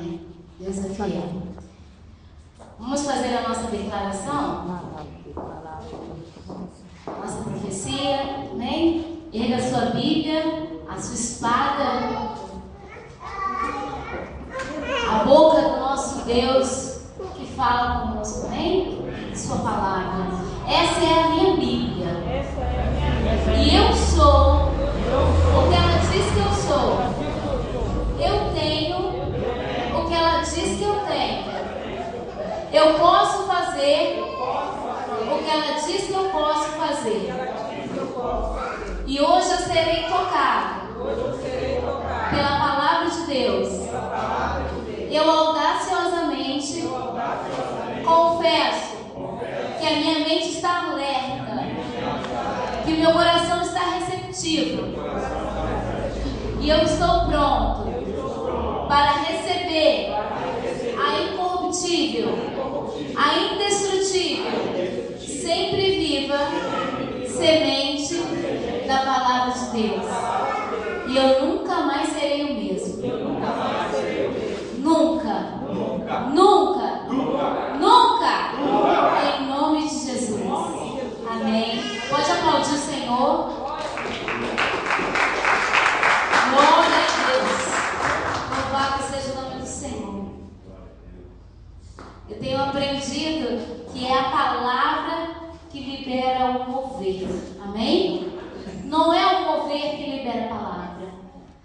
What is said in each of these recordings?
Amém. Deus é fiel. Vamos fazer a nossa declaração? Nossa profecia, amém? Erga a sua Bíblia, a sua espada, a boca do nosso Deus que fala conosco, amém? Sua palavra. Essa é a minha Bíblia. E eu sou o que ela diz que eu sou. Eu tenho o que ela diz que eu tenho. Eu posso fazer o que ela diz que eu posso fazer. E hoje eu serei tocado pela palavra de Deus. Eu audaciosamente confesso que a minha mente está alerta, que o meu coração está receptivo, e eu estou pronto para receber a incorruptível, a indestrutível, sempre viva semente da palavra de Deus. E eu nunca mais serei o mesmo. Nunca. Nunca. Nunca. Em nome de Jesus. Amém. Pode aplaudir o Senhor. Glória a Deus. Louvado seja o nome do Senhor. Eu tenho aprendido que é a palavra que libera o mover. Amém? Não é o mover que libera a palavra.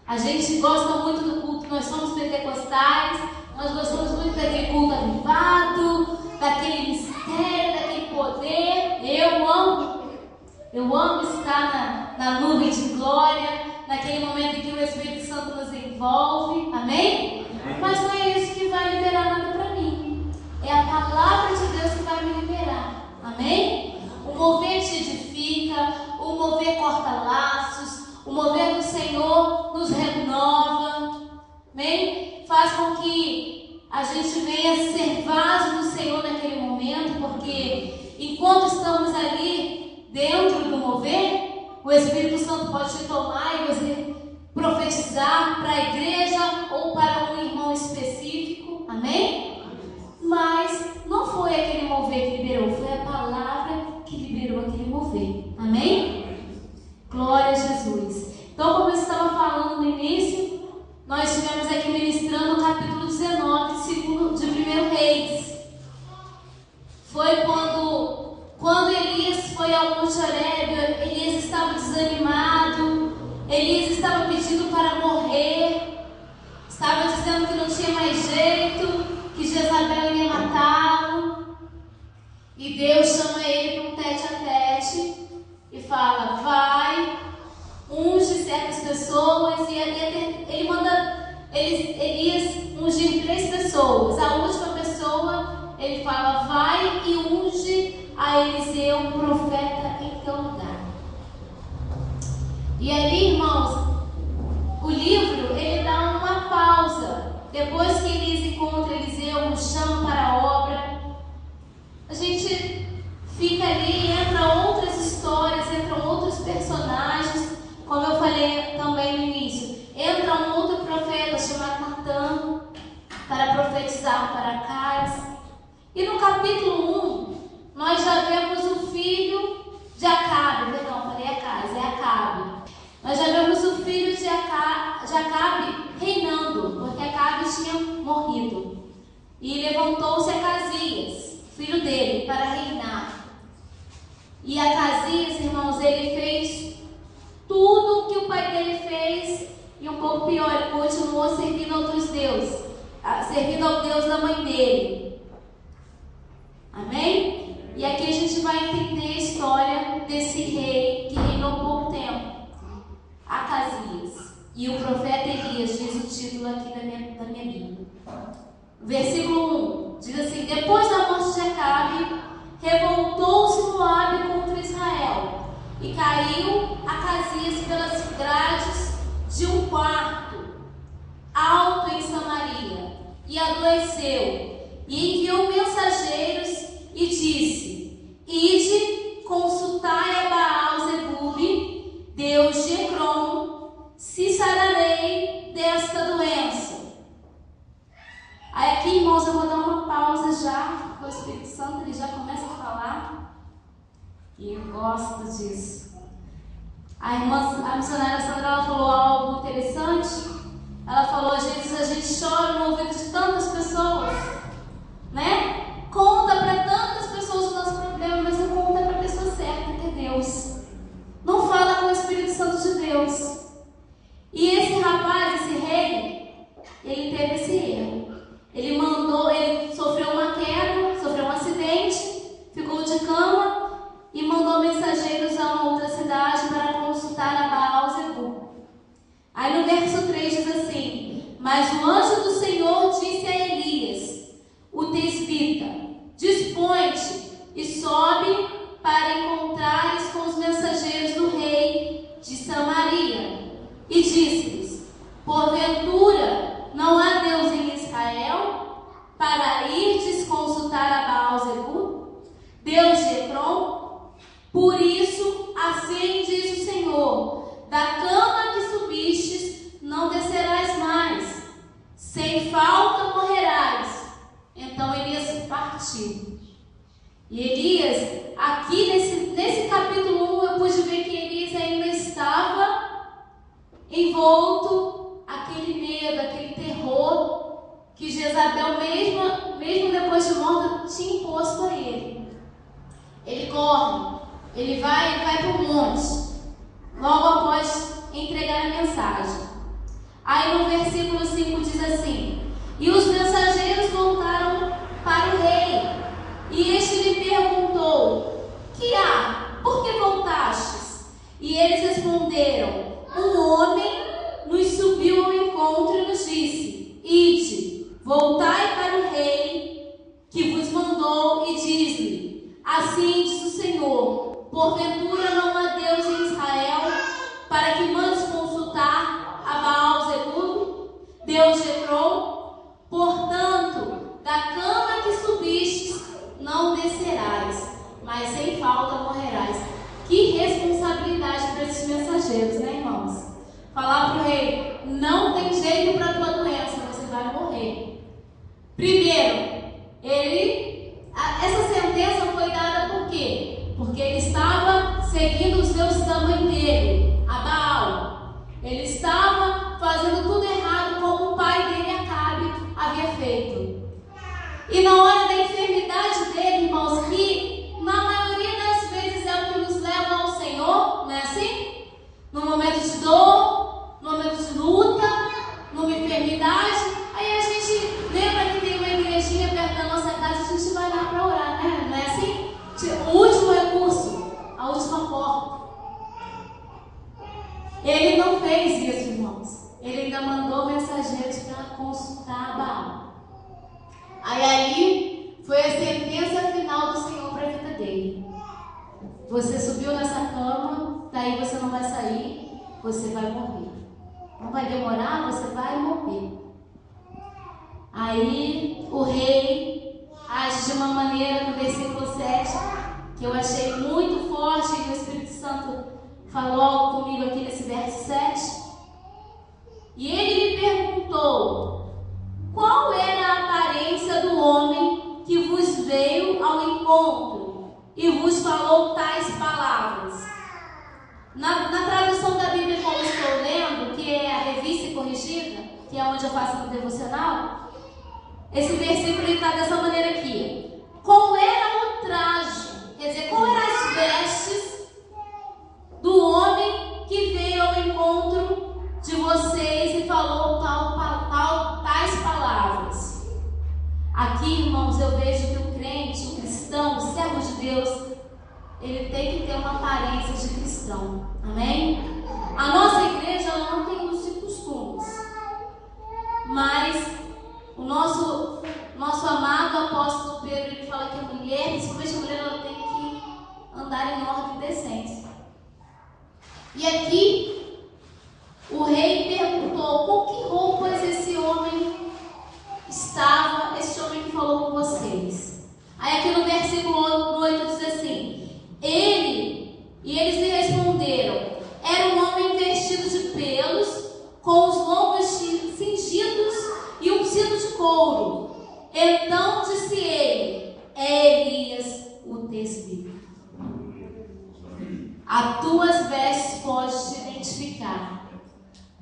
A gente gosta muito do culto, nós somos pentecostais, nós gostamos muito daquele culto avivado, daquele mistério, daquele poder. Eu amo estar na nuvem de glória, naquele momento em que o Espírito Santo nos envolve. Amém? Mas não é isso que vai liberar nada para mim. É a palavra de Deus que vai me liberar. Amém? O mover te edifica, o mover corta laços, o mover do Senhor nos renova. Amém? Faz com que a gente venha ser vaso do Senhor naquele momento, porque enquanto estamos ali dentro do mover, o Espírito Santo pode te tomar e você profetizar para a igreja ou para um irmão específico. Amém? Mas não foi aquele mover que liberou, foi a palavra que liberou aquele mover. Amém? Glória a Jesus. Então, como eu estava falando no início, nós estivemos aqui ministrando o capítulo 19 de 1 Reis. Foi quando Elias foi ao Monte Horebe. Elias estava desanimado, Elias estava pedindo para morrer, estava dizendo que não tinha mais jeito, que Jezabel ia matá-lo. E Deus chama ele para um tete a tete e fala: vai, unge certas pessoas. E ele manda Elias ungir 3 pessoas. A última pessoa, ele fala: vai e unge a Eliseu, profeta, em teu lugar. E ali, irmãos, o livro, ele dá uma pausa. Depois que Elias encontra Eliseu, o chama para a obra, a gente fica ali, entra outras histórias, entram outros personagens, como eu falei também no início. Entra um outro profeta chamado Natã para profetizar para Acais. E no capítulo 1, nós já vemos o filho de Acabe, falei Acais, é Acabe. Nós já vemos o filho de Acabe reinando, porque Acabe tinha morrido. E levantou-se Acasias, filho dele, para reinar. E Acasias, irmãos, ele fez tudo o que o pai dele fez, e um pouco pior, ele continuou servindo a outros deuses, servindo ao Deus da mãe dele. Amém? E aqui a gente vai entender a história desse rei que reinou pouco tempo, Acasias. E o profeta Elias diz o título aqui da minha Bíblia. Versículo 1 diz assim: depois da morte de Acabe, revoltou-se Moabe contra Israel, e caiu Acasias pelas grades de um quarto alto em Samaria, e adoeceu, e enviou mensageiros e disse: ide, consultai a Baal-zebub, Deus de Ecrom, se sararei desta doença. Aí aqui, irmãos, eu vou dar uma pausa já, porque o Espírito Santo ele já começa a falar. E eu gosto disso. A missionária Sandra, ela falou algo interessante. Ela falou, às vezes a gente chora no ouvido de tantas pessoas, né? Conta para tantas pessoas o nosso problema, mas não conta para a pessoa certa, que é Deus. Não fala com o Espírito Santo de Deus. E esse rapaz, esse rei, ele teve esse erro. Ele sofreu uma queda, sofreu um acidente, ficou de cama e mandou mensageiros a uma outra cidade para consultar a Baal-Zebub. Aí no verso 3 diz assim: mas o anjo do Senhor disse a Elias, o tesbita: dispõe-te e sobe para encontrares com os mensageiros do rei de Samaria. E disse-lhes: porventura não há Deus em Israel, para irdes consultar a Baal-Zebub, Deus de Efron? Por isso, assim diz o Senhor: da cama que subistes, não descerás mais, sem falta morrerás. Então Elias partiu. E Elias, aqui nesse capítulo 1, eu pude ver que Elias ainda estava envolto aquele medo, aquele terror que Jezabel, mesmo depois de morta, tinha imposto a ele. Ele corre, ele vai para o monte, logo após entregar a mensagem. Aí no versículo 5 diz assim: e os mensageiros voltaram para o rei, e este lhe perguntou: que há? Por que voltastes? E eles responderam: um homem nos subiu ao encontro e nos disse: ide, voltai para o rei que vos mandou, e diz-lhe: assim diz o Senhor: porventura não há Deus em Israel, para que mandes consultar a Baal-Zebub, Deus de Efron? Portanto, da cama que subistes, não descerás, mas sem falta morrerás. Que responsabilidade para esses mensageiros, né, irmãos? Falar para o rei: não tem jeito para a tua doença, você vai morrer. Primeiro, essa sentença foi dada por quê? Porque ele estava seguindo os deuses da mãe dele, a Baal. Ele estava fazendo tudo errado, como o pai dele, Acabe, havia feito. E na hora da enfermidade dele, irmãos, que na maioria das vezes é o que nos leva ao Senhor, não é assim? No momento de dor, no momento de luta, numa enfermidade, aí a gente lembra que tem uma igrejinha perto da nossa casa, a gente vai lá para orar, né? Não é assim? O último recurso, a última porta. Ele não fez isso, irmãos. Ele ainda mandou mensageiros para consultar a Baal. Aí foi a sentença final do Senhor para a vida dele. Você subiu nessa cama, daí você não vai sair, você vai morrer. Não vai demorar, você vai morrer. Aí o rei age de uma maneira, no versículo 7, que eu achei muito forte, e o Espírito Santo falou algo comigo aqui nesse verso 7. E ele lhe perguntou: qual era a aparência do homem que vos veio ao encontro e vos falou tais palavras? Na tradução da Bíblia como estou lendo, que é a Revista Corrigida, que é onde eu faço no devocional, esse versículo está dessa maneira aqui: qual era o traje, quer dizer, qual eram as vestes do homem que veio ao encontro de vocês e falou tais palavras? Aqui, irmãos, eu vejo que o crente, o cristão, o servo de Deus, ele tem que ter uma aparência de cristão. Amém? A nossa igreja, ela não tem usos e costumes, mas o nosso amado apóstolo Pedro, ele fala que a mulher, principalmente a mulher, ela tem que andar em ordem e decência. E aqui o rei perguntou: com que roupas esse homem estava, esse homem que falou com vocês? Aí aqui no versículo 8 diz assim: eles lhe responderam: era um homem vestido de pelos, com os lombos cingidos e um cinto de couro. choro. Então disse ele: é Elias o tesbita. As tuas vestes podem te identificar,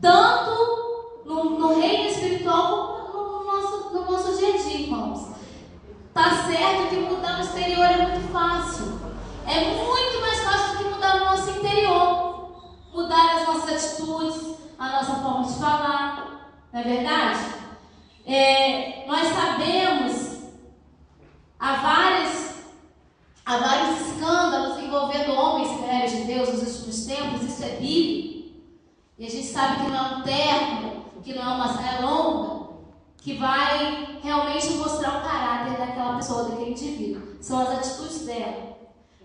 tanto no reino espiritual como no nosso dia a dia, irmãos. Tá certo que mudar no exterior é muito fácil. É muito mais fácil do que mudar no nosso interior. Mudar as nossas atitudes, a nossa forma de falar. Não é verdade? Nós sabemos, há vários escândalos envolvendo homens e mulheres de Deus nos últimos tempos. Isso é bíblico. E a gente sabe que não é um terno, que não é uma saia longa, que vai realmente mostrar o caráter daquela pessoa, daquele indivíduo. São as atitudes dela.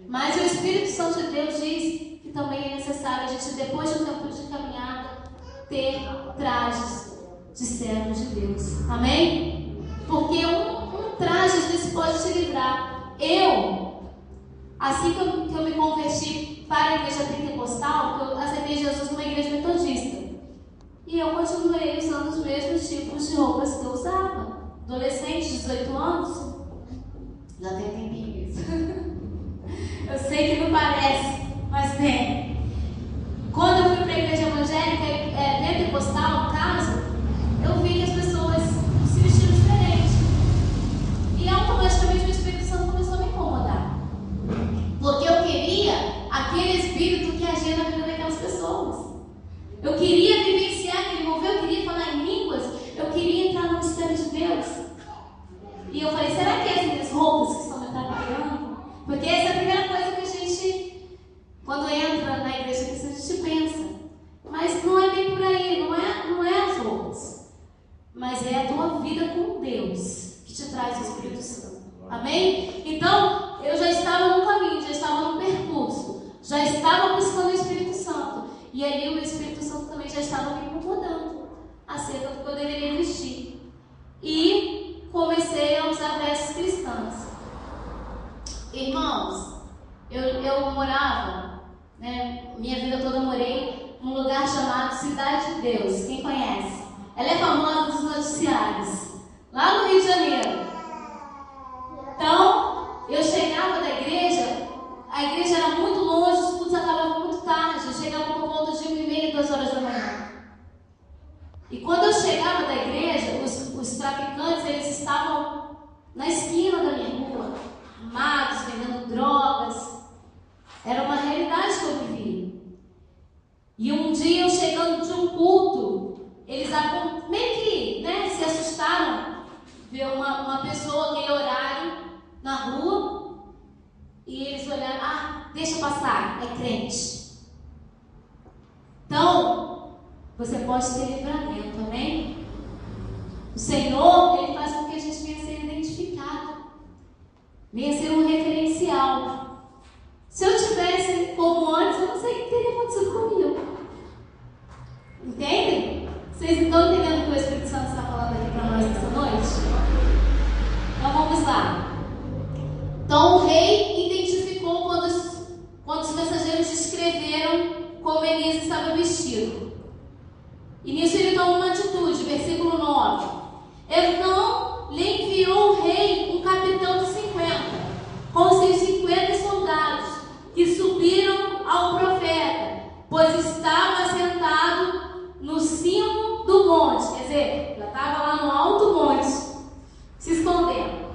Mas o Espírito Santo de Deus diz que também é necessário a gente, depois de um tempo de caminhada, ter trajes de servos de Deus. Amém? Porque um traje às vezes pode te livrar. Assim que eu me converti para a igreja pentecostal, porque eu aceitei Jesus numa igreja metodista. E eu continuei usando os mesmos tipos de roupas que eu usava. Adolescente, 18 anos. Já tem tempinho isso. Eu sei que não parece, mas tem. Quando eu fui para a igreja evangélica, pentecostal, no caso, eu vi que as pessoas se vestiam diferente. E automaticamente o Espírito Santo começou a me incomodar. Porque eu queria aquele Espírito que agia na vida daquelas pessoas. Eu queria vivenciar aquele mover, eu queria falar em línguas, eu queria entrar no mistério de Deus. E eu falei, será que as minhas roupas que estão me atrapalhando? Porque essa é a primeira coisa que a gente, quando entra na igreja, que a gente pensa. Mas não é bem por aí, não é as roupas. Mas é a tua vida com Deus que te traz o Espírito Santo. Amém? Então, eu já estava no caminho, já estava no percurso, já estava buscando o Espírito Santo. E ali o Espírito Santo também já estava me incomodando acerca do que eu deveria vestir. E comecei a usar vestes cristãs. Irmãos, eu morava, minha vida toda morei num lugar chamado Cidade de Deus. Quem conhece? Ela é famosa nos noticiários, lá no Rio de Janeiro. Então, eu chegava da igreja, a igreja era muito longe, os cultos acabavam muito tarde, eu chegava por volta de 1h30, 2 horas da manhã. E quando eu chegava da igreja, os traficantes, eles estavam na esquina da minha rua, armados, vendendo drogas. Era uma realidade que eu vivia. E um dia, eu chegando de um culto, eles meio que se assustaram, ver uma pessoa aquele horário na rua, e eles olharam, deixa passar, é crente. Então, você pode ter livramento, amém? O Senhor, Ele faz com que a gente venha a ser identificado, venha a ser um referencial. Se eu tivesse como antes, eu não sei o que teria acontecido comigo. Entendem? Vocês estão entendendo o que o Espírito Santo está falando aqui para nós essa noite? Então vamos lá. Então o rei identificou quando os mensageiros descreveram como Elias estava vestido. E nisso ele toma uma atitude, versículo 9. Então lhe enviou o rei um capitão de 50, com seus 50 soldados, que subiram ao profeta, pois estava sentado no cimo do monte. Quer dizer, já estava lá no alto monte, se escondendo.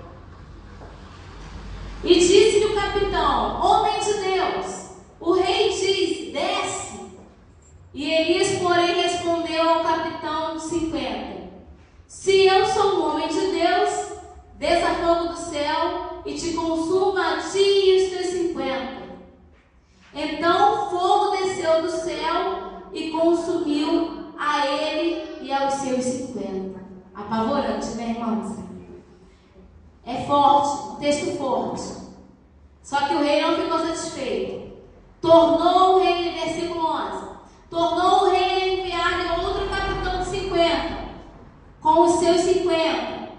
E disse-lhe o capitão: homem de Deus, o rei diz, desce. E Elias, porém, respondeu ao capitão de 50: se eu sou um homem de Deus, desça fogo do céu e te consuma a ti e os teus 50. Então o fogo desceu do céu e consumiu a ele e aos seus 50. Apavorante, né, irmãos? É forte, um texto forte. Só que o rei não ficou satisfeito. Tornou o rei, versículo 11, tornou o rei a enviar outro capitão de 50, com os seus 50.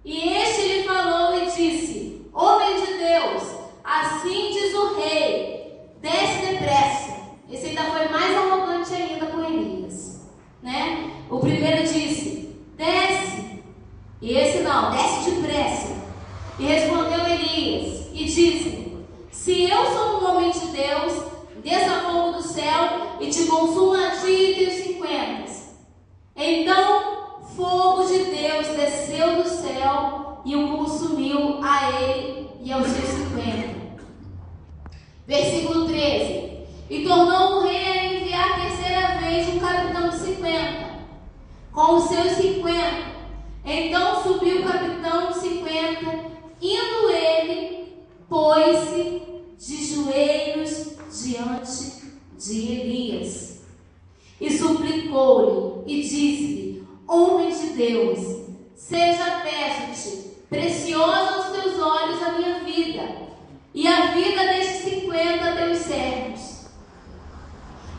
E este lhe falou e disse: homem de Deus, assim diz o rei, desce depressa. Esse ainda foi mais arrogante ainda com Elias, né? O primeiro disse: desce. E esse não. não, desce depressa. E respondeu Elias e disse: se eu sou um homem de Deus, desça fogo do céu e te consuma a ti e teus 50. Então fogo de Deus desceu do céu e o consumiu a ele e aos seus 50. Versículo 13. E tornou o rei a enviar terceira vez um capitão de 50, com os seus 50. Então subiu o capitão de 50, indo ele, pôs-se de joelhos diante de Elias, e suplicou-lhe, e disse-lhe: homem de Deus, seja, peço-te, preciosa aos teus olhos a minha vida, e a vida destes 50 teus servos,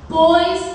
pois